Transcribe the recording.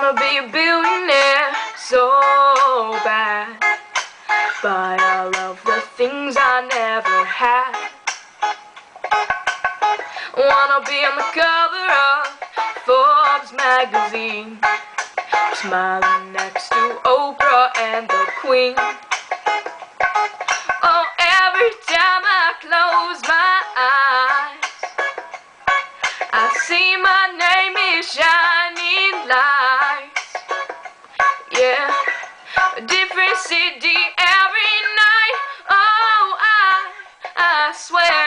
Wanna be a billionaire so bad. Buy all of the things I never had. Wanna be on the cover of Forbes magazine, smiling next to Oprah and the Queen. Oh, every time I close my eyes, I see my name is shining lights. Yeah, a different city every night. Oh, I swear